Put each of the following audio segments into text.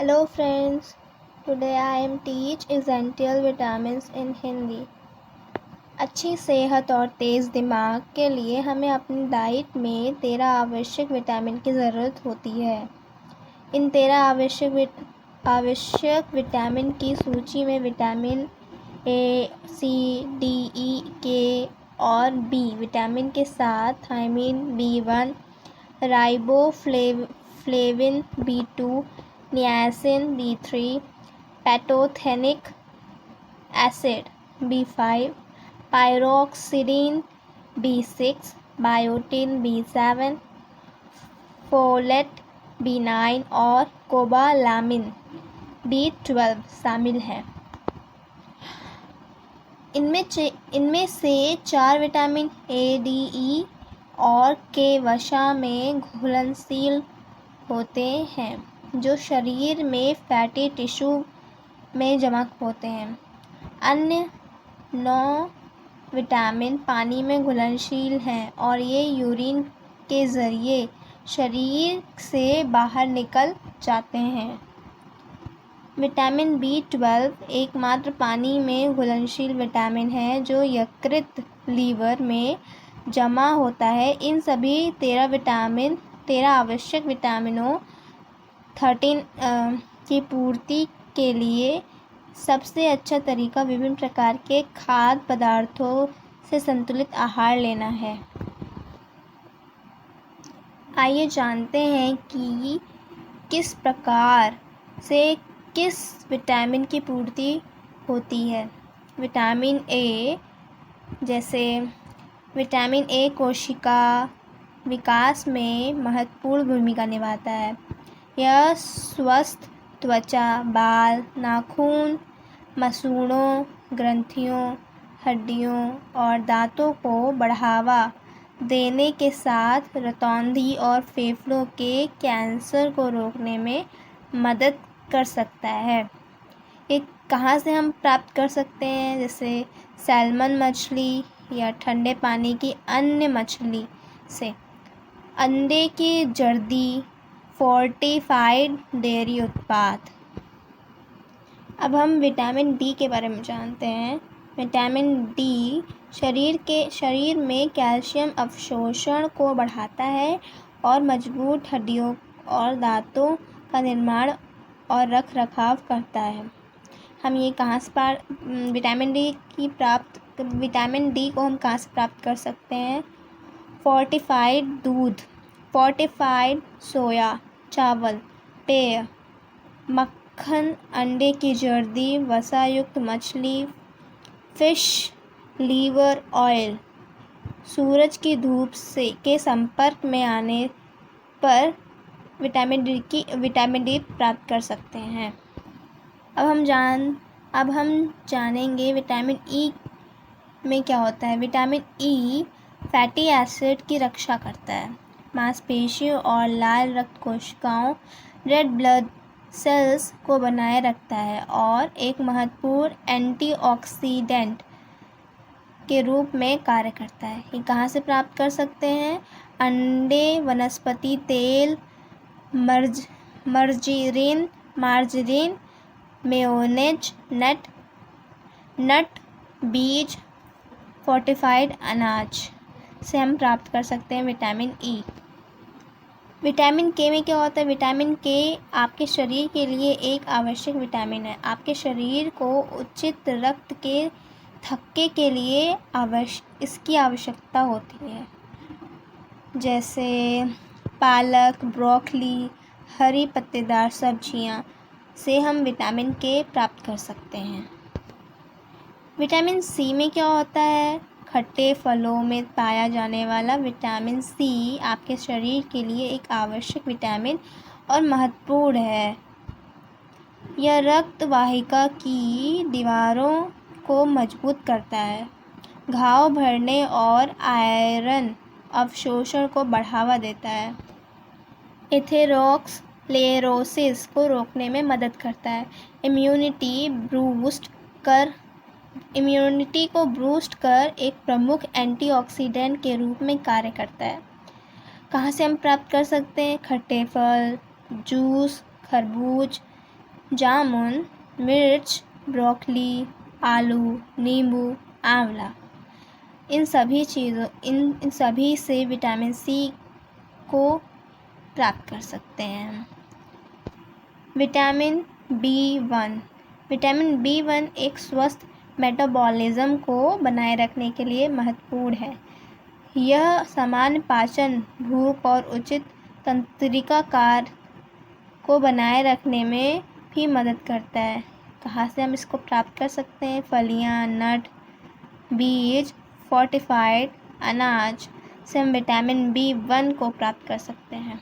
Hello friends, today I am teach essential vitamins in Hindi. अच्छी सेहत और तेज़ दिमाग के लिए हमें अपनी डाइट में 13 आवश्यक विटामिन की ज़रूरत होती है। इन 13 आवश्यक विटामिन की सूची में विटामिन ए, सी, डी, ई, के और बी विटामिन के साथ thiamine, B1, riboflavin B2, niacin B3, pantothenic acid B5, pyridoxine B6, biotin B7, folate B9 और कोबालामिन B12 शामिल हैं। इनमें से 4 विटामिन ए, डी, ई और के वसा में घुलनशील होते हैं जो शरीर में फैटी टिश्यू में जमा होते हैं। अन्य 9 विटामिन पानी में घुलनशील हैं और ये यूरिन के ज़रिए शरीर से बाहर निकल जाते हैं। विटामिन B12 एकमात्र पानी में घुलनशील विटामिन है जो यकृत लीवर में जमा होता है। इन सभी 13 आवश्यक विटामिनों 13 की पूर्ति के लिए सबसे अच्छा तरीका विभिन्न प्रकार के खाद्य पदार्थों से संतुलित आहार लेना है। आइए जानते हैं कि किस प्रकार से किस विटामिन की पूर्ति होती है। विटामिन ए, जैसे विटामिन ए कोशिका विकास में महत्वपूर्ण भूमिका निभाता है। यह स्वस्थ त्वचा, बाल, नाखून, मसूड़ों, ग्रंथियों, हड्डियों और दांतों को बढ़ावा देने के साथ रतौंधी और फेफड़ों के कैंसर को रोकने में मदद कर सकता है। ये कहाँ से हम प्राप्त कर सकते हैं? जैसे सैल्मन मछली या ठंडे पानी की अन्य मछली से। अंडे की जर्दी, फोर्टिफाइड डेयरी उत्पाद। अब हम विटामिन डी के बारे में जानते हैं। विटामिन डी शरीर में कैल्शियम अवशोषण को बढ़ाता है और मजबूत हड्डियों और दांतों का निर्माण और रखरखाव करता है। हम ये कहाँ से विटामिन डी को हम कहाँ से प्राप्त कर सकते हैं? फोर्टिफाइड दूध, फोर्टिफाइड सोया, चावल, पेय, मक्खन, अंडे की जर्दी, वसायुक्त मछली, फिश लीवर ऑयल। सूरज की धूप के संपर्क में आने पर विटामिन डी प्राप्त कर सकते हैं। अब हम जानेंगे विटामिन ई में क्या होता है। विटामिन ई फैटी एसिड की रक्षा करता है, मांसपेशियों और लाल रक्त कोशिकाओं रेड ब्लड सेल्स को बनाए रखता है और एक महत्वपूर्ण एंटीऑक्सीडेंट के रूप में कार्य करता है। ये कहाँ से प्राप्त कर सकते हैं? अंडे, वनस्पति तेल, मार्जरीन, मेयोनेज, नट, बीज, फोर्टिफाइड अनाज से हम प्राप्त कर सकते हैं विटामिन ई। विटामिन के में क्या होता है? विटामिन के आपके शरीर के लिए एक आवश्यक विटामिन है। आपके शरीर को उचित रक्त के थक्के के लिए इसकी आवश्यकता होती है। जैसे पालक, ब्रोकली, हरी पत्तेदार सब्जियां से हम विटामिन के प्राप्त कर सकते हैं। विटामिन सी में क्या होता है? खट्टे फलों में पाया जाने वाला विटामिन सी आपके शरीर के लिए एक आवश्यक विटामिन और महत्वपूर्ण है। यह रक्त वाहिका की दीवारों को मजबूत करता है, घाव भरने और आयरन अवशोषण को बढ़ावा देता है। एथेरोस्क्लेरोसिस को रोकने में मदद करता है। इम्यूनिटी को बूस्ट कर एक प्रमुख एंटीऑक्सीडेंट के रूप में कार्य करता है। कहाँ से हम प्राप्त कर सकते हैं? खट्टे फल, जूस, खरबूज, जामुन, मिर्च, ब्रोकली, आलू, नींबू, आंवला। इन सभी से विटामिन सी को प्राप्त कर सकते हैं। विटामिन बी वन एक स्वस्थ मेटाबॉलिज्म को बनाए रखने के लिए महत्वपूर्ण है। यह सामान्य पाचन, भूख और उचित तंत्रिका कार्य को बनाए रखने में भी मदद करता है। कहाँ से हम इसको प्राप्त कर सकते हैं? फलियाँ, नट, बीज, फोर्टिफाइड अनाज से हम विटामिन बी1 को प्राप्त कर सकते हैं।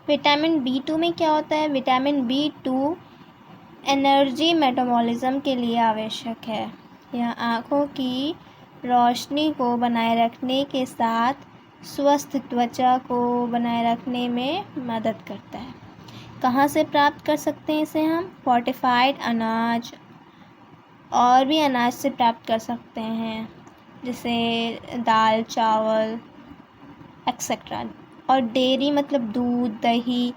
विटामिन बी2 में क्या होता है? विटामिन बी2 एनर्जी मेटाबॉलिज्म के लिए आवश्यक है। यह आँखों की रोशनी को बनाए रखने के साथ स्वस्थ त्वचा को बनाए रखने में मदद करता है। कहाँ से प्राप्त कर सकते हैं इसे हम? फोर्टिफाइड अनाज और भी अनाज से प्राप्त कर सकते हैं, जैसे दाल, चावल एक्सेट्रा। और डेयरी मतलब दूध, दही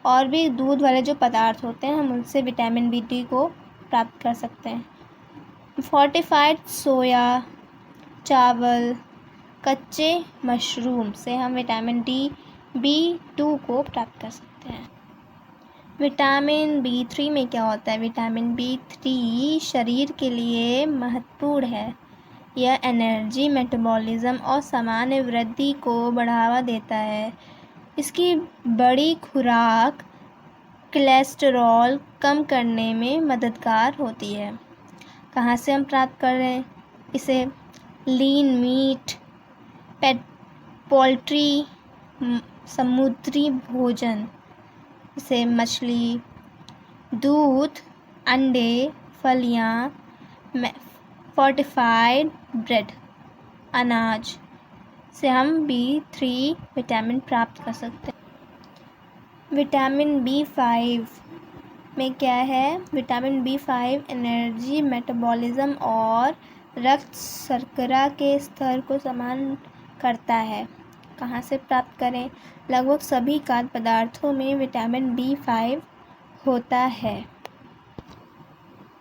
और भी दूध वाले जो पदार्थ होते हैं, हम उनसे विटामिन बी2 को प्राप्त कर सकते हैं। फोर्टिफाइड सोया, चावल, कच्चे मशरूम से हम विटामिन बी2 को प्राप्त कर सकते हैं। विटामिन बी3 में क्या होता है? विटामिन बी3 शरीर के लिए महत्वपूर्ण है। यह एनर्जी मेटाबॉलिज्म और सामान्य वृद्धि को बढ़ावा देता है। इसकी बड़ी खुराक कोलेस्टेरॉल कम करने में मददगार होती है। कहाँ से हम प्राप्त कर रहे हैं इसे? लीन मीट, पोल्ट्री, समुद्री भोजन जैसे मछली, दूध, अंडे, फलियाँ, फोर्टिफाइड ब्रेड, अनाज से हम बी3 विटामिन प्राप्त कर सकते हैं। विटामिन बी5 में क्या है? विटामिन बी5 एनर्जी मेटाबॉलिज्म और रक्त शर्करा के स्तर को समान करता है। कहाँ से प्राप्त करें? लगभग सभी खाद्य पदार्थों में विटामिन बी5 होता है।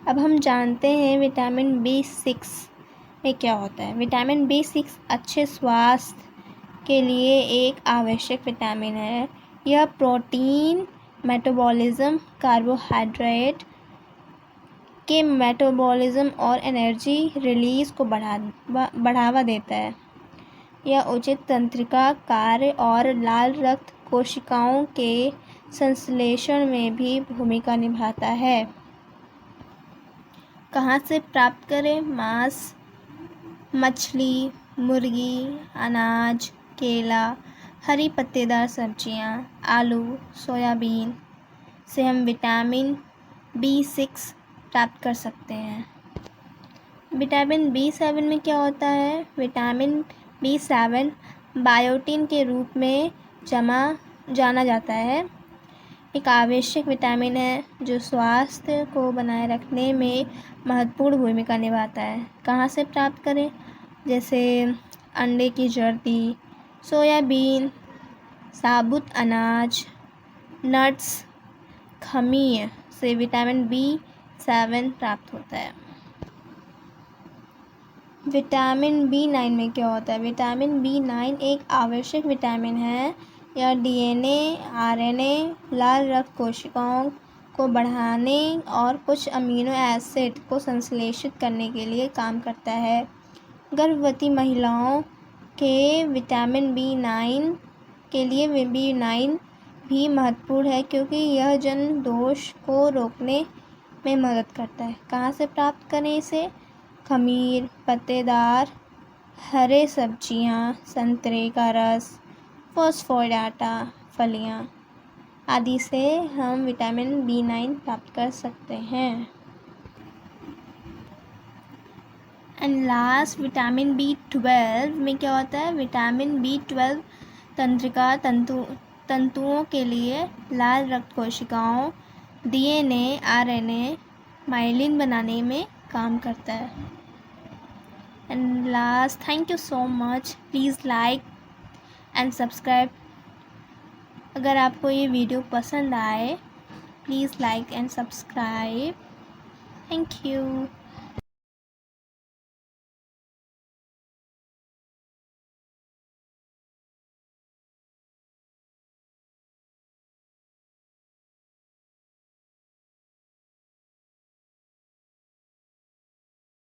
अब हम जानते हैं विटामिन बी6 में क्या होता है। विटामिन बी6 अच्छे स्वास्थ्य के लिए एक आवश्यक विटामिन है। यह प्रोटीन मेटाबॉलिज्म, कार्बोहाइड्रेट के मेटाबॉलिज्म और एनर्जी रिलीज को बढ़ावा देता है। यह उचित तंत्रिका कार्य और लाल रक्त कोशिकाओं के संश्लेषण में भी भूमिका निभाता है। कहाँ से प्राप्त करें? मांस, मछली, मुर्गी, अनाज, केला, हरी पत्तेदार सब्जियां, आलू, सोयाबीन से हम विटामिन बी6 प्राप्त कर सकते हैं। विटामिन बी7 में क्या होता है? विटामिन बी7 बायोटिन के रूप में जाना जाता है। एक आवश्यक विटामिन है जो स्वास्थ्य को बनाए रखने में महत्वपूर्ण भूमिका निभाता है। कहाँ से प्राप्त करें? जैसे अंडे की जर्दी, सोयाबीन, साबुत अनाज, नट्स, खमीर से विटामिन बी7 प्राप्त होता है। विटामिन बी9 में क्या होता है? विटामिन बी9 एक आवश्यक विटामिन है। यह डीएनए, आरएनए, लाल रक्त कोशिकाओं को बढ़ाने और कुछ अमीनो एसिड को संश्लेषित करने के लिए काम करता है। गर्भवती महिलाओं के विटामिन बी9 के लिए बी9 भी महत्वपूर्ण है क्योंकि यह जन्म दोष को रोकने में मदद करता है। कहाँ से प्राप्त करें इसे? खमीर, पत्तेदार हरे सब्जियां, संतरे का रस, फॉस्फोराइड आटा, फलियां आदि से हम विटामिन बी9 प्राप्त कर सकते हैं। एंड लास्ट विटामिन बी12 में क्या होता है? विटामिन बी12 तंत्रिका तंतुओं के लिए लाल रक्त कोशिकाओं, डीएनए, आरएनए, माइलिन बनाने में काम करता है। And last, thank you so much. Please like and subscribe. अगर आपको ये वीडियो पसंद आए Please like and subscribe. Thank you.